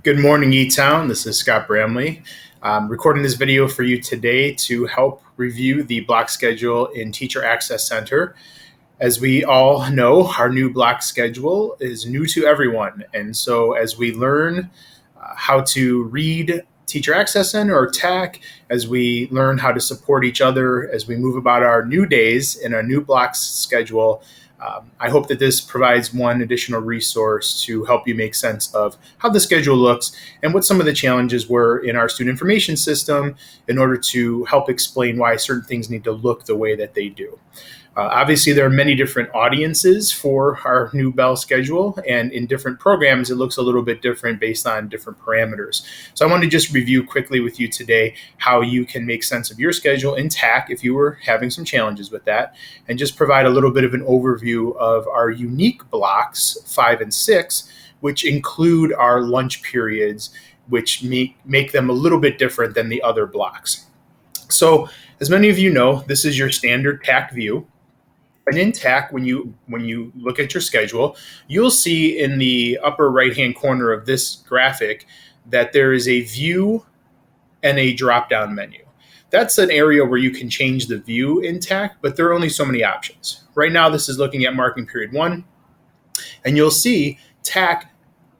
Good morning, E-Town. This is Scott Bramley. I'm recording this video for you today to help review the block schedule in Teacher Access Center. As we all know, our new block schedule is new to everyone. And so as we learn how to read Teacher Access Center or TAC, as we learn how to support each other, as we move about our new days in our new block schedule, I hope that this provides one additional resource to help you make sense of how the schedule looks and what some of the challenges were in our student information system in order to help explain why certain things need to look the way that they do. Obviously, there are many different audiences for our new Bell schedule, and in different programs, it looks a little bit different based on different parameters. So I want to just review quickly with you today how you can make sense of your schedule in TAC if you were having some challenges with that, and just provide a little bit of an overview of our unique blocks 5 and 6, which include our lunch periods, which make them a little bit different than the other blocks. So as many of you know, this is your standard TAC view. And in TAC, when you look at your schedule, you'll see in the upper right-hand corner of this graphic that there is a view and a drop-down menu. That's an area where you can change the view in TAC, but there are only so many options. Right now, this is looking at marking period 1, and you'll see TAC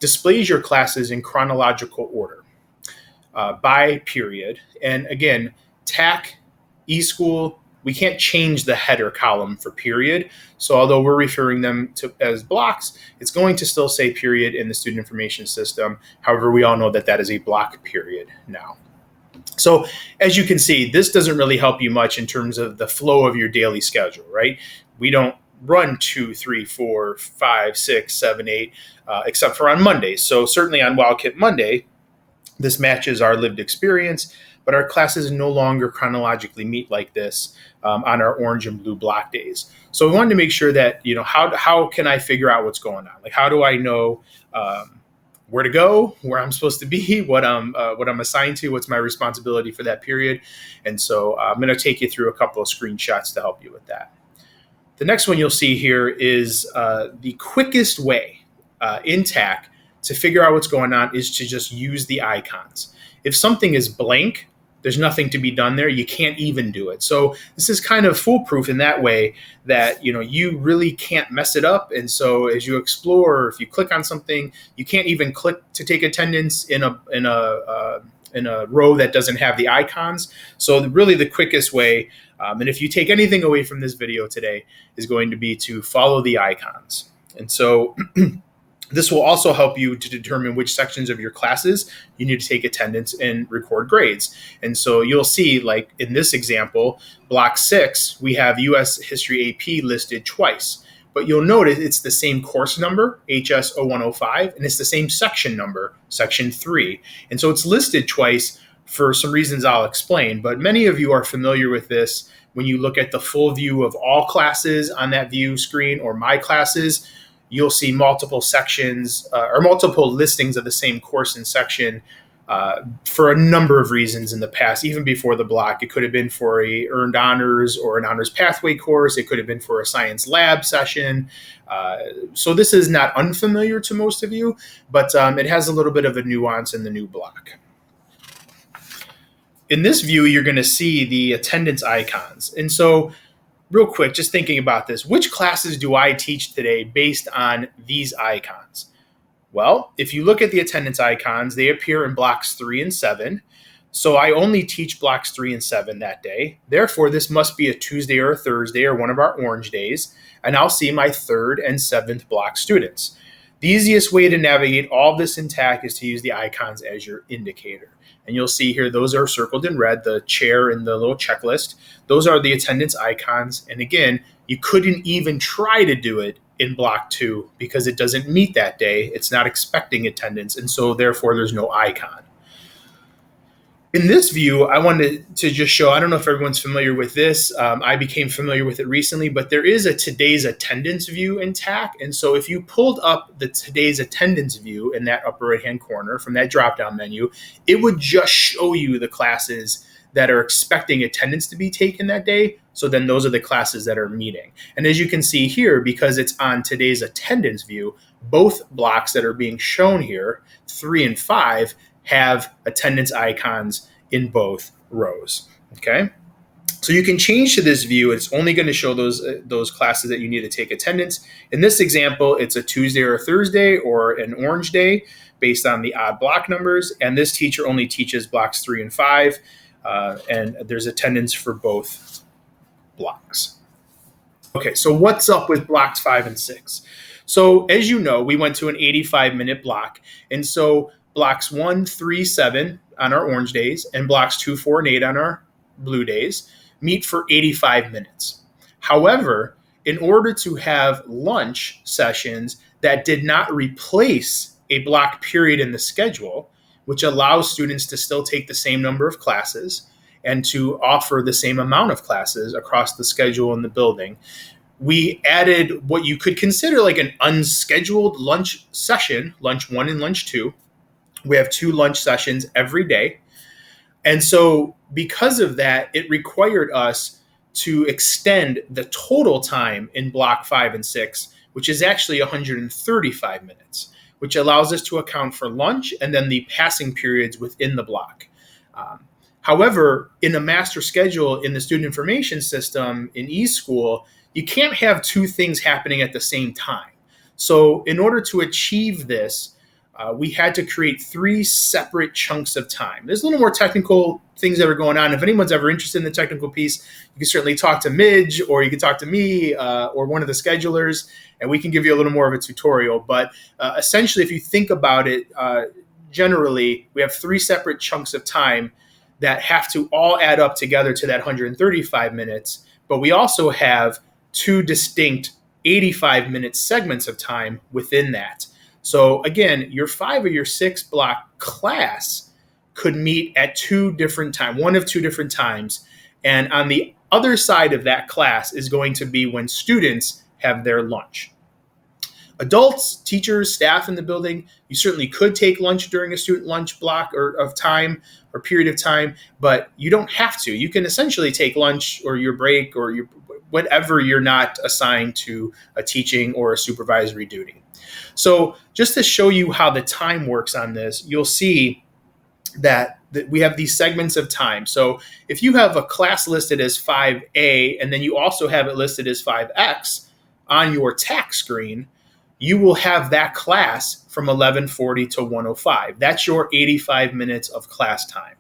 displays your classes in chronological order by period. And again, TAC, eSchool, we can't change the header column for period. So although we're referring them to as blocks, it's going to still say period in the student information system. However, we all know that that is a block period now. So as you can see, this doesn't really help you much in terms of the flow of your daily schedule, right? We don't run 2, 3, 4, 5, 6, 7, 8, except for on Mondays. So certainly on Wildcat Monday, this matches our lived experience, but our classes no longer chronologically meet like this on our orange and blue block days. So we wanted to make sure that, how can I figure out what's going on? Like, how do I know where to go, where I'm supposed to be, what I'm assigned to, what's my responsibility for that period? And so I'm going to take you through a couple of screenshots to help you with that. The next one you'll see here is the quickest way in TAC to figure out what's going on is to just use the icons. If something is blank, there's nothing to be done there. You can't even do it. So this is kind of foolproof in that way that, you really can't mess it up. And so as you explore, if you click on something, you can't even click to take attendance in a row that doesn't have the icons. So really the quickest way, and if you take anything away from this video today, is going to be to follow the icons. And so this will also help you to determine which sections of your classes you need to take attendance and record grades. And so you'll see, like in this example, block 6, we have US History AP listed twice. But you'll notice it's the same course number, HS 0105, and it's the same section number, section 3. And so it's listed twice for some reasons I'll explain. But many of you are familiar with this when you look at the full view of all classes on that view screen or my classes. You'll see multiple sections or multiple listings of the same course and section for a number of reasons in the past, even before the block. It could have been for a earned honors or an honors pathway course. It could have been for a science lab session. So this is not unfamiliar to most of you, but it has a little bit of a nuance in the new block. In this view, you're going to see the attendance icons. And so real quick, just thinking about this, which classes do I teach today based on these icons? Well, if you look at the attendance icons, they appear in blocks 3 and 7. So I only teach blocks 3 and 7 that day. Therefore, this must be a Tuesday or a Thursday or one of our orange days, and I'll see my 3rd and 7th block students. The easiest way to navigate all of this in TAC is to use the icons as your indicator. And you'll see here, those are circled in red, the chair and the little checklist. Those are the attendance icons. And again, you couldn't even try to do it in block 2 because it doesn't meet that day. It's not expecting attendance. And so therefore there's no icon. In this view, I wanted to just show, I don't know if everyone's familiar with this. I became familiar with it recently, but there is a today's attendance view in TAC. And so if you pulled up the today's attendance view in that upper right-hand corner from that drop-down menu, it would just show you the classes that are expecting attendance to be taken that day. So then those are the classes that are meeting. And as you can see here, because it's on today's attendance view, both blocks that are being shown here, 3 and 5, have attendance icons in both rows. Okay. So you can change to this view. It's only going to show those classes that you need to take attendance. In this example, it's a Tuesday or a Thursday or an orange day based on the odd block numbers. And this teacher only teaches blocks 3 and 5. And there's attendance for both blocks. Okay, so what's up with blocks 5 and 6? So as you know, we went to an 85-minute block. And so blocks 1, 3, 7 on our orange days and blocks 2, 4, and 8 on our blue days meet for 85 minutes. However, in order to have lunch sessions that did not replace a block period in the schedule, which allows students to still take the same number of classes and to offer the same amount of classes across the schedule in the building, we added what you could consider like an unscheduled lunch session, lunch 1 and lunch 2. We have 2 lunch sessions every day. And so because of that, it required us to extend the total time in block 5 and 6, which is actually 135 minutes, which allows us to account for lunch and then the passing periods within the block. However, in a master schedule in the student information system in eSchool, you can't have 2 things happening at the same time. So in order to achieve this, we had to create 3 separate chunks of time. There's a little more technical things that are going on. If anyone's ever interested in the technical piece, you can certainly talk to Midge, or you can talk to me or one of the schedulers, and we can give you a little more of a tutorial. But essentially, if you think about it, generally, we have 3 separate chunks of time that have to all add up together to that 135 minutes. But we also have 2 distinct 85-minute segments of time within that. So again, your 5 or your 6 block class could meet at 2 different times, one of 2 different times. And on the other side of that class is going to be when students have their lunch. Adults, teachers, staff in the building, you certainly could take lunch during a student lunch block or of time or period of time, but you don't have to. You can essentially take lunch or your break or your whatever you're not assigned to a teaching or a supervisory duty. So just to show you how the time works on this, you'll see that we have these segments of time. So if you have a class listed as 5A and then you also have it listed as 5X on your TAC screen, you will have that class from 11:40 to 1:05. That's your 85 minutes of class time.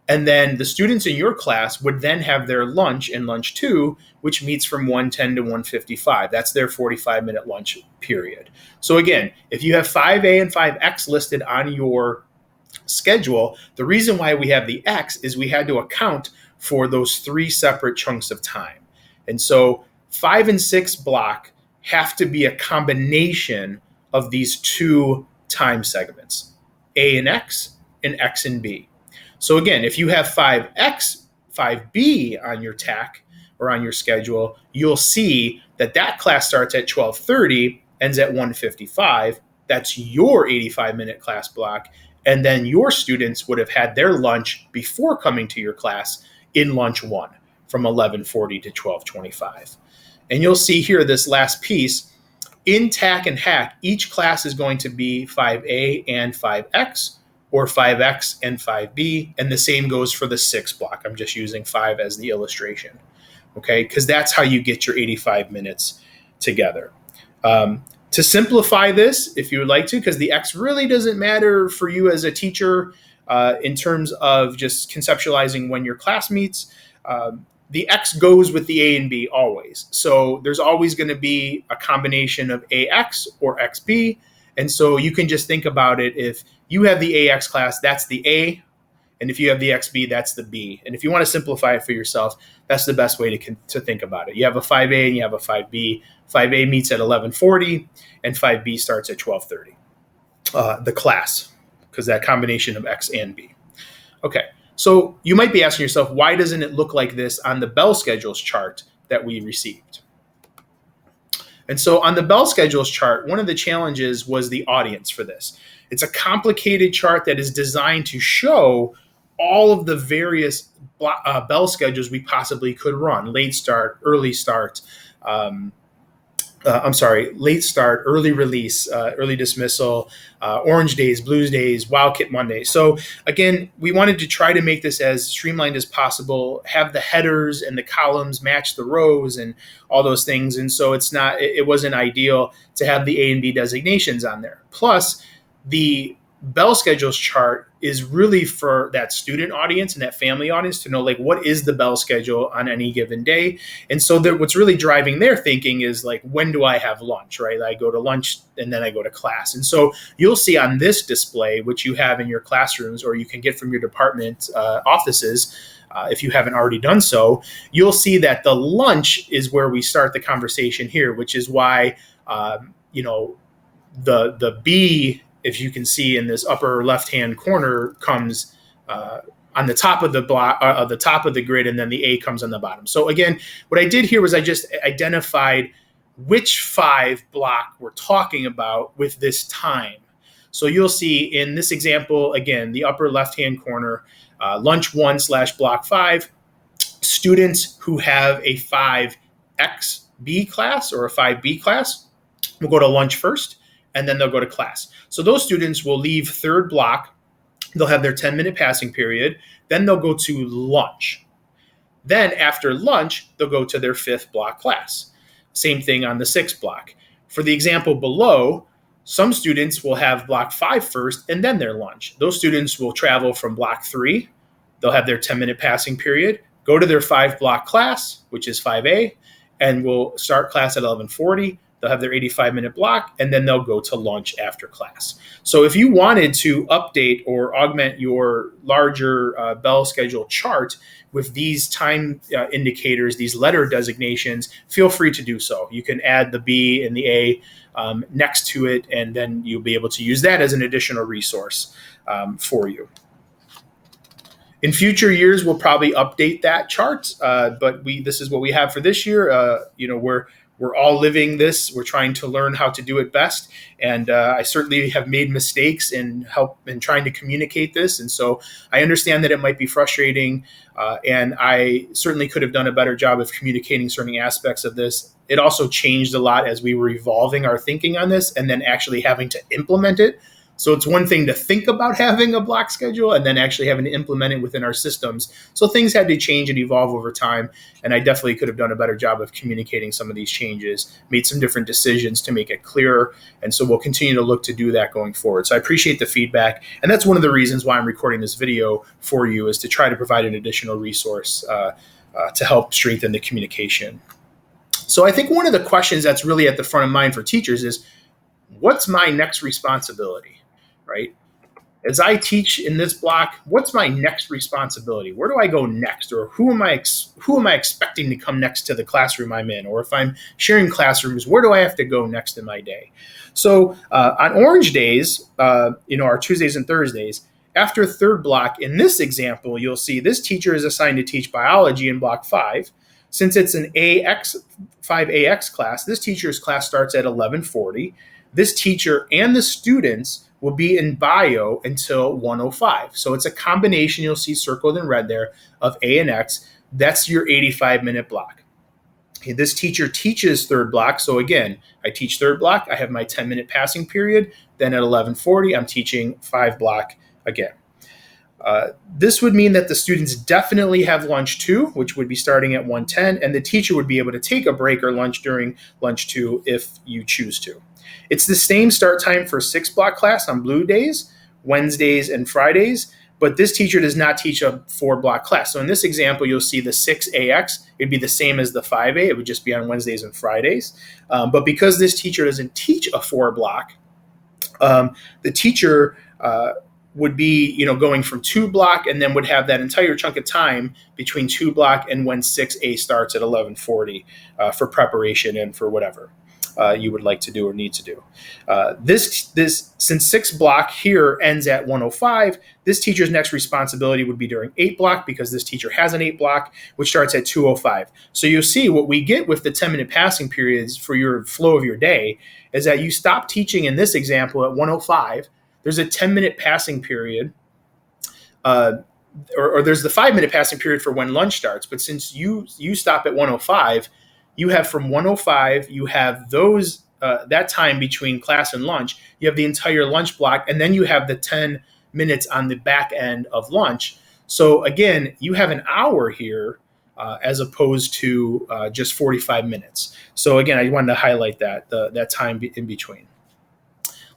And then the students in your class would then have their lunch in lunch 2, which meets from 1:10 to 1:55. That's their 45-minute lunch period. So again, if you have 5A and 5X listed on your schedule, the reason why we have the X is we had to account for those 3 separate chunks of time. And so 5 and 6 block have to be a combination of these 2 time segments, A and X and X and B. So again, if you have 5X, 5B on your TAC or on your schedule, you'll see that that class starts at 12:30, ends at 1:55. That's your 85-minute class block. And then your students would have had their lunch before coming to your class in lunch 1 from 11:40 to 12:25. And you'll see here this last piece. In TAC and HAC, each class is going to be 5A and 5X, or 5X and 5B, and the same goes for the 6 block. I'm just using 5 as the illustration, okay? Because that's how you get your 85 minutes together. To simplify this, if you would like to, because the X really doesn't matter for you as a teacher in terms of just conceptualizing when your class meets, the X goes with the A and B always. So there's always going to be a combination of AX or XB. And so you can just think about it. If you have the AX class, that's the A. And if you have the XB, that's the B. And if you want to simplify it for yourself, that's the best way to think about it. You have a 5A and you have a 5B. 5A meets at 11:40 and 5B starts at 12:30. The class, because that combination of X and B. Okay, so you might be asking yourself, why doesn't it look like this on the bell schedules chart that we received? And so on the bell schedules chart, one of the challenges was the audience for this. It's a complicated chart that is designed to show all of the various bell schedules we possibly could run: late start, early start, late start, early release, early dismissal, orange days, blues days, Wildcat Monday. So again, we wanted to try to make this as streamlined as possible, have the headers and the columns match the rows and all those things. And so it wasn't ideal to have the A and B designations on there. Plus, the bell schedules chart is really for that student audience and that family audience to know, like, what is the bell schedule on any given day. And so what's really driving their thinking is, like, when do I have lunch, right? I go to lunch and then I go to class. And so you'll see on this display, which you have in your classrooms or you can get from your department offices, if you haven't already done so, you'll see that the lunch is where we start the conversation here, which is why, the B, if you can see in this upper left-hand corner, comes on the top of the block, the top of the grid, and then the A comes on the bottom. So again, what I did here was I just identified which 5 block we're talking about with this time. So you'll see in this example, again, the upper left-hand corner, lunch 1/block 5, students who have a 5XB class or a 5B class will go to lunch first, and then they'll go to class. So those students will leave third block. They'll have their 10-minute passing period. Then they'll go to lunch. Then after lunch, they'll go to their 5th block class. Same thing on the 6th block. For the example below, some students will have block 5 first and then their lunch. Those students will travel from block 3. They'll have their 10-minute passing period, go to their 5-block class, which is 5A, and will start class at 11:40. They'll have their 85-minute block, and then they'll go to lunch after class. So if you wanted to update or augment your larger bell schedule chart with these time indicators, these letter designations, feel free to do so. You can add the B and the A next to it, and then you'll be able to use that as an additional resource for you. In future years, we'll probably update that chart, but this is what we have for this year. We're all living this. We're trying to learn how to do it best. And I certainly have made mistakes in trying to communicate this. And so I understand that it might be frustrating. And I certainly could have done a better job of communicating certain aspects of this. It also changed a lot as we were evolving our thinking on this and then actually having to implement it. So it's one thing to think about having a block schedule and then actually having to implement it within our systems. So things had to change and evolve over time. And I definitely could have done a better job of communicating some of these changes, made some different decisions to make it clearer. And so we'll continue to look to do that going forward. So I appreciate the feedback. And that's one of the reasons why I'm recording this video for you, is to try to provide an additional resource to help strengthen the communication. So I think one of the questions that's really at the front of mind for teachers is, what's my next responsibility? Right? As I teach in this block, what's my next responsibility? Where do I go next? Or who am I expecting to come next to the classroom I'm in? Or if I'm sharing classrooms, where do I have to go next in my day? So on orange days, our Tuesdays and Thursdays, after third block, in this example, you'll see this teacher is assigned to teach biology in block 5. Since it's an 5AX class, this teacher's class starts at 11:40. This teacher and the students will be in bio until 1:05. So it's a combination, you'll see circled in red there, of A and X. That's your 85-minute block. Okay, this teacher teaches third block. So again, I teach third block. I have my 10-minute passing period. Then at 11:40, I'm teaching 5 block again. This would mean that the students definitely have lunch 2, which would be starting at 1:10, and the teacher would be able to take a break or lunch during lunch 2 if you choose to. It's the same start time for 6 block class on blue days, Wednesdays, and Fridays, but this teacher does not teach a 4 block class. So in this example, you'll see the 6AX, it'd be the same as the 5A, it would just be on Wednesdays and Fridays. But because this teacher doesn't teach a 4 block, the teacher would be going from 2 block and then would have that entire chunk of time between 2 block and when 6A starts at 11:40 for preparation and for whatever you would like to do or need to do. Since 6 block here ends at 1:05, this teacher's next responsibility would be during 8 block, because this teacher has an 8 block, which starts at 2:05. So you'll see what we get with the 10-minute passing periods for your flow of your day is that you stop teaching in this example at 1:05. There's a 10-minute passing period, or there's the 5-minute passing period for when lunch starts. But since you stop at 1:05, you have from 1:05, you have those that time between class and lunch, you have the entire lunch block, and then you have the 10 minutes on the back end of lunch. So again, you have an hour here as opposed to just 45 minutes. So again, I wanted to highlight that time in between.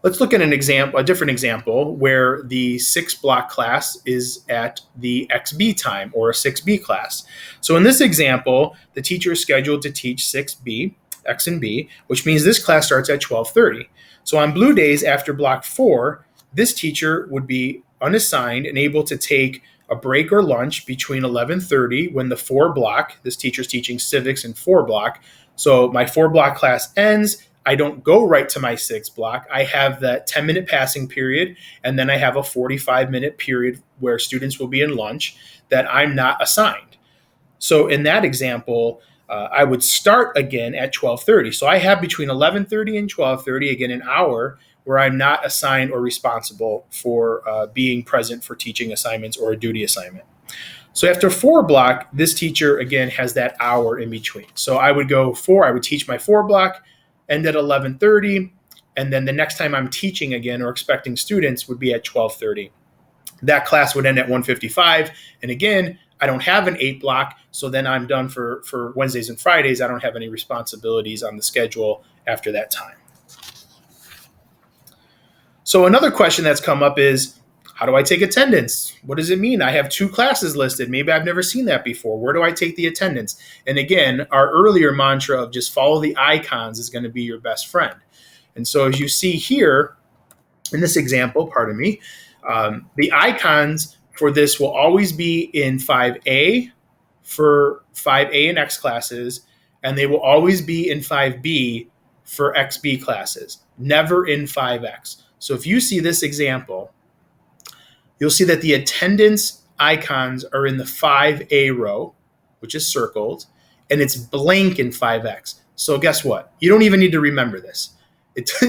Let's look at a different example where the 6-block class is at the XB time, or a 6B class. So in this example, the teacher is scheduled to teach 6B, X and B, which means this class starts at 12:30. So on blue days after block 4, this teacher would be unassigned and able to take a break or lunch between 11:30 when the 4-block, this teacher's teaching civics in 4-block. So my 4-block class ends. I don't go right to my 6-block. I have that 10-minute passing period, and then I have a 45-minute period where students will be in lunch that I'm not assigned. So in that example, I would start again at 12:30. So I have between 11:30 and 12:30, again, an hour where I'm not assigned or responsible for being present for teaching assignments or a duty assignment. So after 4-block, this teacher, again, has that hour in between. So I would teach my 4-block, end at 11:30, and then the next time I'm teaching again or expecting students would be at 12:30. That class would end at 1:55, and again, I don't have an 8-block, so then I'm done for Wednesdays and Fridays. I don't have any responsibilities on the schedule after that time. So another question that's come up is, how do I take attendance? What does it mean? I have 2 classes listed. Maybe I've never seen that before. Where do I take the attendance? And again, our earlier mantra of just follow the icons is going to be your best friend. And so as you see here in this example, the icons for this will always be in 5A for 5A and X classes, and they will always be in 5B for XB classes, never in 5X. So if you see this example, you'll see that the attendance icons are in the 5A row, which is circled, and it's blank in 5X. So guess what? You don't even need to remember this.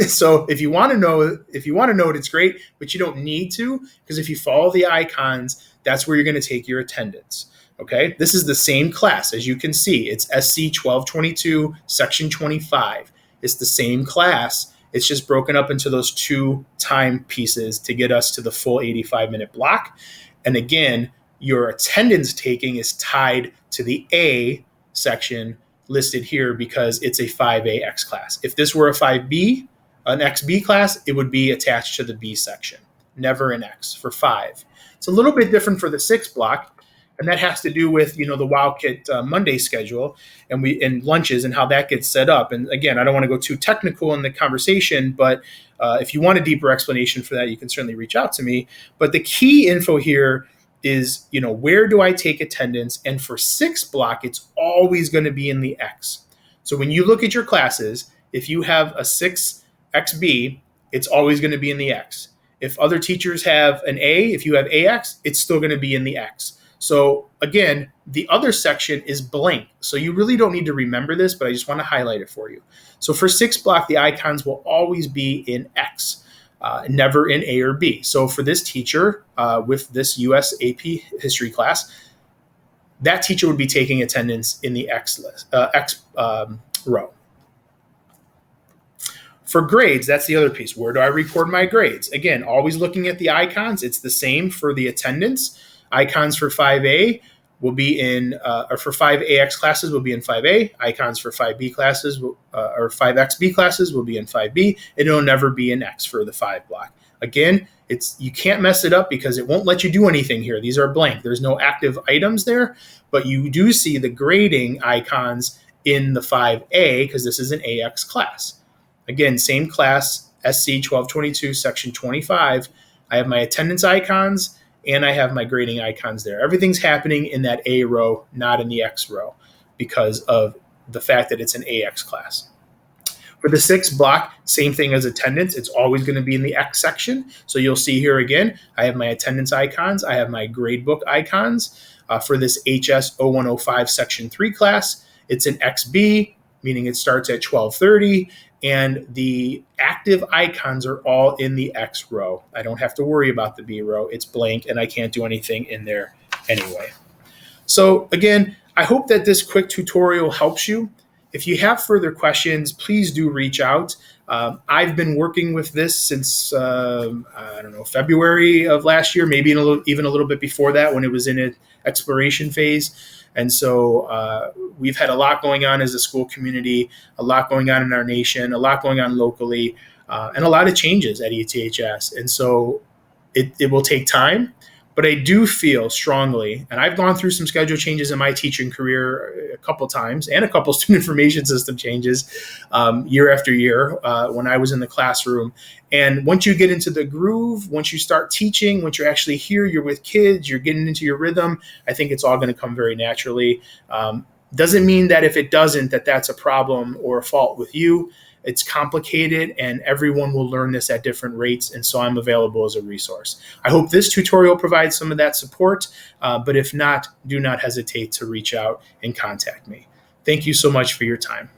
So if you want to know it, it's great, but you don't need to, because if you follow the icons, that's where you're going to take your attendance. Okay, this is the same class. As you can see, it's SC 1222, section 25. It's the same class. It's just broken up into those 2 time pieces to get us to the full 85-minute block. And again, your attendance taking is tied to the A section listed here because it's a 5A X class. If this were a 5B, an XB class, it would be attached to the B section, never an X for 5. It's a little bit different for the 6-block, and that has to do with the Wildcat Monday schedule and lunches and how that gets set up. And again, I don't want to go too technical in the conversation, but if you want a deeper explanation for that, you can certainly reach out to me. But the key info here is, where do I take attendance? And for 6-block, it's always going to be in the X. So when you look at your classes, if you have a 6XB, it's always going to be in the X. If other teachers have an A, if you have AX, it's still going to be in the X. So again, the other section is blank. So you really don't need to remember this, but I just want to highlight it for you. So for 6-block, the icons will always be in X. Never in A or B. So for this teacher with this US AP history class, that teacher would be taking attendance in the X row. For grades, that's the other piece. Where do I record my grades? Again, always looking at the icons. It's the same for the attendance. Icons for 5A will be in, or for 5AX classes will be in 5A. Icons for 5B classes or 5XB classes will be in 5B. And it'll never be in X for the 5-block. Again, you can't mess it up because it won't let you do anything here. These are blank. There's no active items there, but you do see the grading icons in the 5A because this is an AX class. Again, same class, SC 1222, section 25. I have my attendance icons and I have my grading icons there. Everything's happening in that A row, not in the X row, because of the fact that it's an AX class. For the 6-block, same thing as attendance. It's always going to be in the X section. So you'll see here again, I have my attendance icons. I have my gradebook icons. For this HS 0105 section 3 class, it's an XB, meaning it starts at 12:30. And the active icons are all in the X row. I don't have to worry about the B row. It's blank, and I can't do anything in there anyway. So again, I hope that this quick tutorial helps you. If you have further questions, please do reach out. I've been working with this since, I don't know, February of last year, maybe even a little bit before that when it was in an exploration phase. And so we've had a lot going on as a school community, a lot going on in our nation, a lot going on locally, and a lot of changes at ETHS. And so it will take time, but I do feel strongly, and I've gone through some schedule changes in my teaching career a couple times and a couple student information system changes year after year when I was in the classroom. And once you get into the groove, once you start teaching, once you're actually here, you're with kids, you're getting into your rhythm, I think it's all going to come very naturally. Doesn't mean that if it doesn't, that's a problem or a fault with you. It's complicated and everyone will learn this at different rates. And so I'm available as a resource. I hope this tutorial provides some of that support, but if not, do not hesitate to reach out and contact me. Thank you so much for your time.